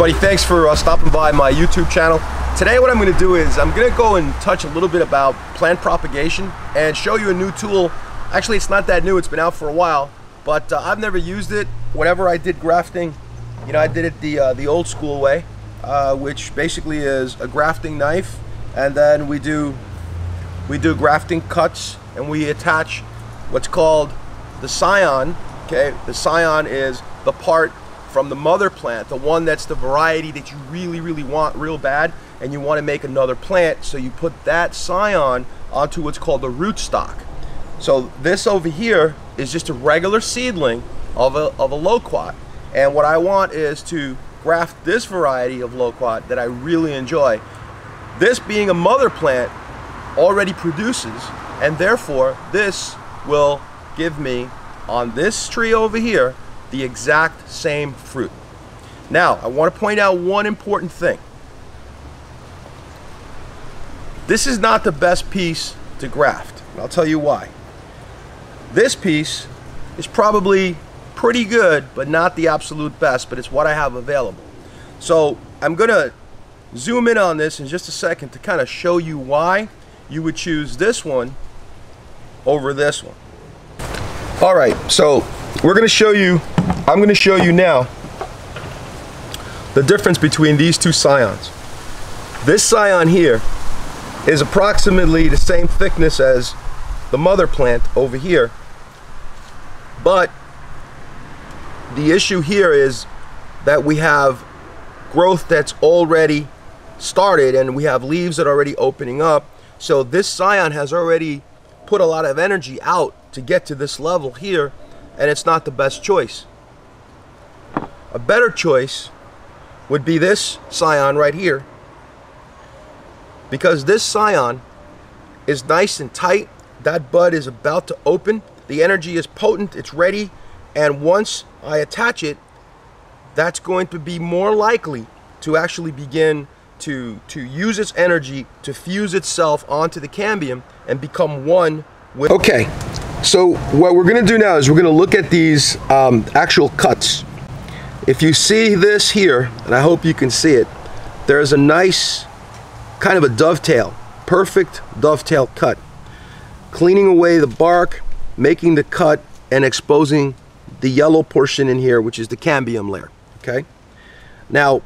everybody, thanks for stopping by my YouTube channel. Today what I'm going to do is I'm going to go and touch a little bit about plant propagation and show you a new tool. Actually, it's not that new, it's been out for a while, but I've never used it. Whenever I did grafting, you know, I did it the old school way, which basically is a grafting knife, and then we do grafting cuts, and we attach what's called the Scion. Okay, the Scion is the part from the mother plant, the one that's the variety that you really want real bad, and you want to make another plant, so you put that Scion onto what's called the rootstock. So this over here is just a regular seedling of a loquat, and what I want is to graft this variety of loquat that I really enjoy. This, being a mother plant, already produces, and therefore this will give me, on this tree over here, the exact same fruit. Now, I want to point out one important thing. This is not the best piece to graft, and I'll tell you why. This piece is probably pretty good, but not the absolute best, but it's what I have available. So I'm gonna zoom in on this in just a second to kind of show you why you would choose this one over this one. All right, so I'm going to show you now the difference between these two Scions. This Scion here is approximately the same thickness as the mother plant over here, but the issue here is that we have growth that's already started, and we have leaves that are already opening up. So this Scion has already put a lot of energy out to get to this level here, and it's not the best choice. A better choice would be this Scion right here, because this Scion is nice and tight. That bud is about to open, the energy is potent, it's ready, and once I attach it, that's going to be more likely to actually begin to use its energy to fuse itself onto the cambium and become one with. Okay, so what we're going to do now is we're going to look at these actual cuts. If you see this here, and I hope you can see it, there's a nice kind of a dovetail, perfect dovetail cut, cleaning away the bark, making the cut, and exposing the yellow portion in here, which is the cambium layer. Okay, now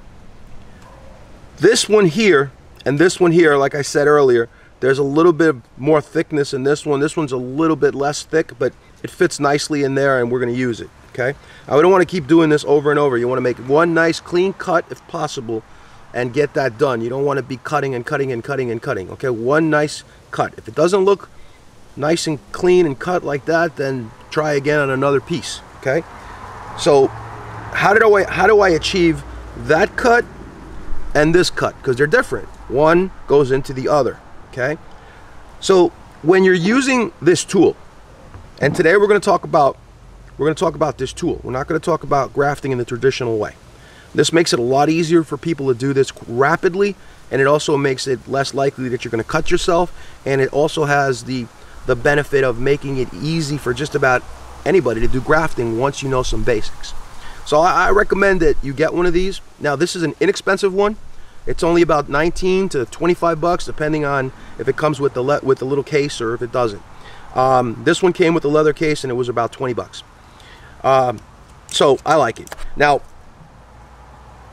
this one here and this one here, like I said earlier, there's a little bit more thickness in this one. This one's a little bit less thick, but it fits nicely in there, and we're going to use it. Okay, I don't want to keep doing this over and over. You want to make one nice clean cut if possible and get that done. You don't want to be cutting and cutting and cutting and cutting. Okay, one nice cut. If it doesn't look nice and clean and cut like that, then try again on another piece. Okay, so how do I achieve that cut and this cut? Because they're different. One goes into the other. Okay, so when you're using this tool, and today we're going to talk about this tool. We're not going to talk about grafting in the traditional way. This makes it a lot easier for people to do this rapidly, and it also makes it less likely that you're going to cut yourself, and it also has the benefit of making it easy for just about anybody to do grafting once you know some basics. So I recommend that you get one of these. Now, this is an inexpensive one. It's only about 19 to 25 bucks, depending on if it comes with the little case or if it doesn't. This one came with the leather case, and it was about 20 bucks. So I like it. Now,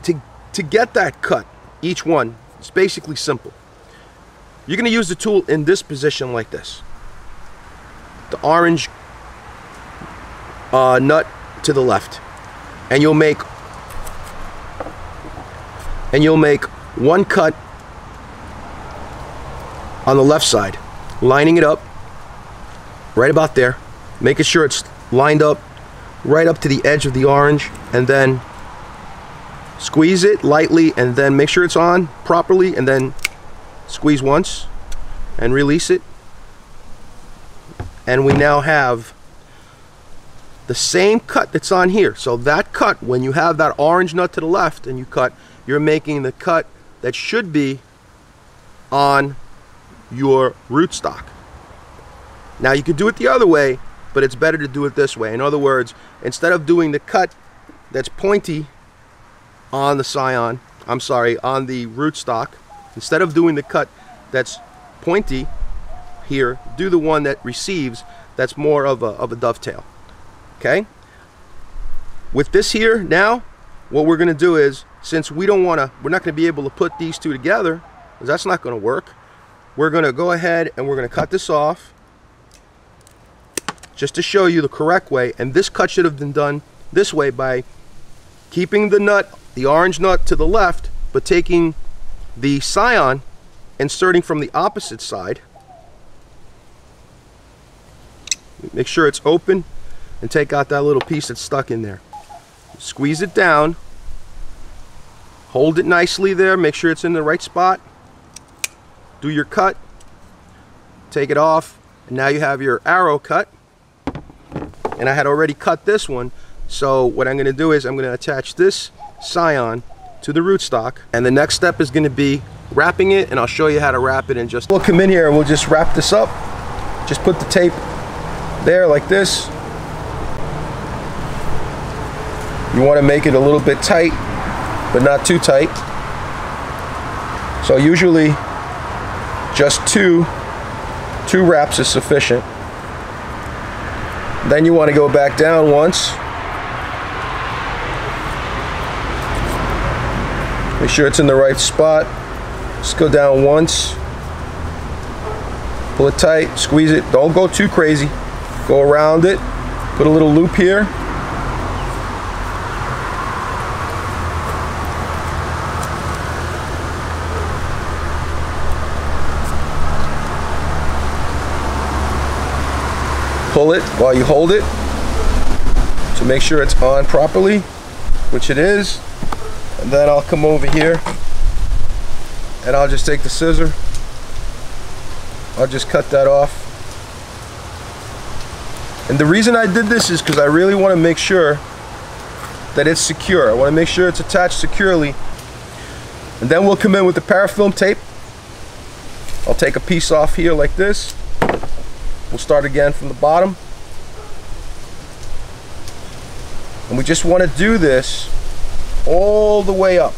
to get that cut, each one, it's basically simple. You're going to use the tool in this position like this. The orange nut to the left, and you'll make one cut on the left side, lining it up right about there, making sure it's lined up right up to the edge of the orange, and then squeeze it lightly, and then make sure it's on properly, and then squeeze once and release it, and we now have the same cut that's on here. So that cut, when you have that orange nut to the left and you cut, you're making the cut that should be on your rootstock. Now, you could do it the other way, but it's better to do it this way. In other words, instead of doing the cut that's pointy on the Scion, I'm sorry, on the rootstock. Instead of doing the cut that's pointy here, do the one that receives that's more of a dovetail. Okay? With this here now, what we're gonna do is, since we're not gonna be able to put these two together, because that's not gonna work, we're gonna go ahead and we're gonna cut this off just to show you the correct way. And this cut should have been done this way by keeping the nut, the orange nut, to the left, but taking the Scion, inserting from the opposite side. Make sure it's open and take out that little piece that's stuck in there. Squeeze it down, hold it nicely there, make sure it's in the right spot, do your cut, take it off, and now you have your arrow cut. And I had already cut this one, so what I'm going to do is I'm going to attach this Scion to the rootstock, and the next step is going to be wrapping it, and I'll show you how to wrap it in just. We'll come in here and we'll just wrap this up. Just put the tape there like this. You want to make it a little bit tight, but not too tight. So usually just two wraps is sufficient. Then you want to go back down once. Make sure it's in the right spot. Just go down once. Pull it tight, squeeze it. Don't go too crazy. Go around it. Put a little loop here. Pull it while you hold it to make sure it's on properly, which it is. And then I'll come over here and I'll just take the scissor. I'll just cut that off. And the reason I did this is because I really want to make sure that it's secure. I want to make sure it's attached securely. And then we'll come in with the parafilm tape. I'll take a piece off here like this. We'll start again from the bottom. And we just want to do this all the way up.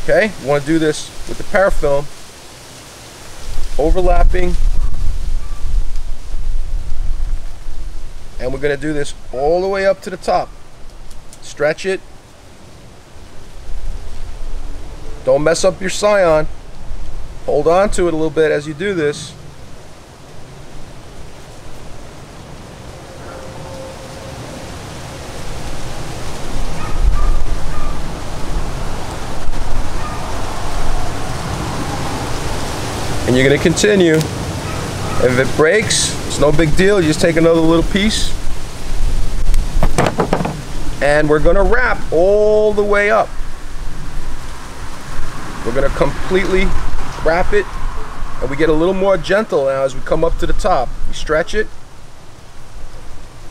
Okay? We want to do this with the parafilm overlapping. And we're going to do this all the way up to the top. Stretch it. Don't mess up your Scion. Hold on to it a little bit as you do this. And you're going to continue. If it breaks, it's no big deal. You just take another little piece. And we're going to wrap all the way up. We're going to completely wrap it. And we get a little more gentle now as we come up to the top. We stretch it.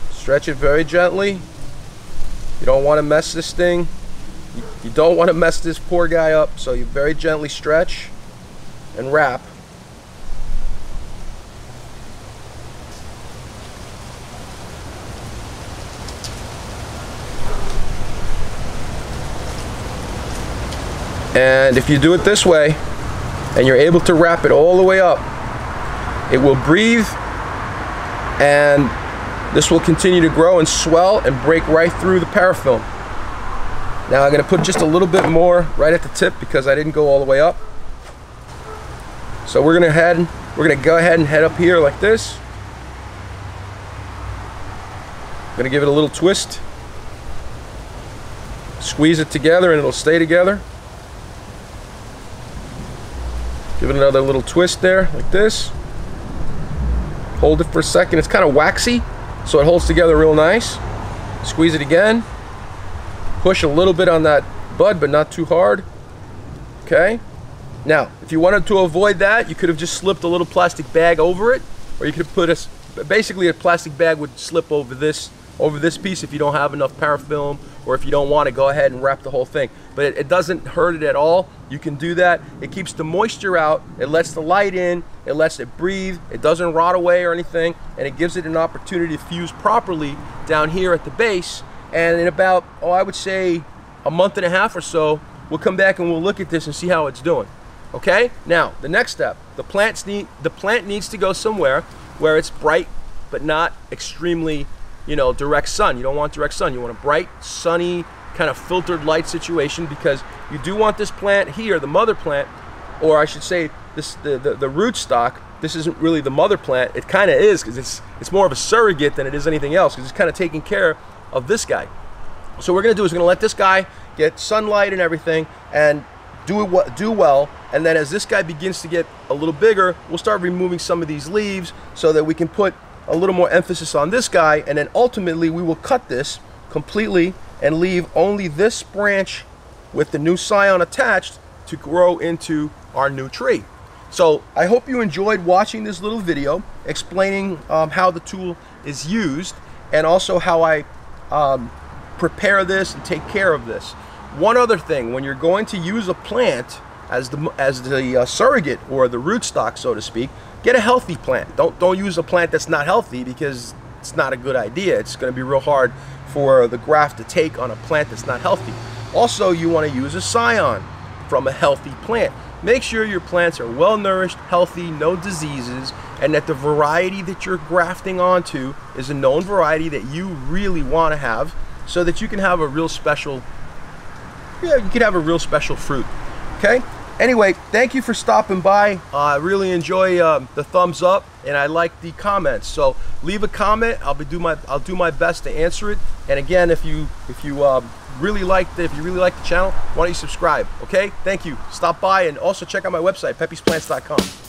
Stretch it very gently. You don't want to mess this thing. You don't want to mess this poor guy up. So you very gently stretch and wrap. And if you do it this way, and you're able to wrap it all the way up, it will breathe, and this will continue to grow and swell and break right through the parafilm. Now I'm going to put just a little bit more right at the tip because I didn't go all the way up. So we're going to go ahead and head up here like this. I'm going to give it a little twist. Squeeze it together and it'll stay together. Give it another little twist there, like this. Hold it for a second. It's kind of waxy, so it holds together real nice. Squeeze it again. Push a little bit on that bud, but not too hard. Okay? Now, if you wanted to avoid that, you could have just slipped a little plastic bag over it, or you could have put basically a plastic bag would slip over this piece if you don't have enough parafilm, or if you don't want to go ahead and wrap the whole thing. But it doesn't hurt it at all. You can do that. It keeps the moisture out, it lets the light in, it lets it breathe, it doesn't rot away or anything, and it gives it an opportunity to fuse properly down here at the base. And in about, I would say a month and a half or so, we'll come back and we'll look at this and see how it's doing. Okay? Now, the next step, the plant needs to go somewhere where it's bright but not extremely, you know, direct sun. You don't want direct sun. You want a bright, sunny, kind of filtered light situation, because you do want this plant here, the mother plant, or I should say this, the rootstock. This isn't really the mother plant. It kind of is, because it's more of a surrogate than it is anything else, because it's kind of taking care of this guy. So what we're gonna do is we're gonna let this guy get sunlight and everything and do well, and then as this guy begins to get a little bigger, we'll start removing some of these leaves so that we can put a little more emphasis on this guy, and then ultimately we will cut this completely and leave only this branch with the new Scion attached to grow into our new tree. So I hope you enjoyed watching this little video explaining how the tool is used, and also how I prepare this and take care of this. One other thing, when you're going to use a plant as the surrogate or the rootstock, so to speak, get a healthy plant. Don't use a plant that's not healthy, because it's not a good idea. It's going to be real hard for the graft to take on a plant that's not healthy. Also, you want to use a Scion from a healthy plant. Make sure your plants are well nourished, healthy, no diseases, and that the variety that you're grafting onto is a known variety that you really want to have, so that you can have a real special, fruit. Okay? Anyway, thank you for stopping by. I really enjoy the thumbs up, and I like the comments. So leave a comment. I'll do my best to answer it. And again, if you really like the channel, why don't you subscribe? Okay? Thank you. Stop by, and also check out my website, peppysplants.com.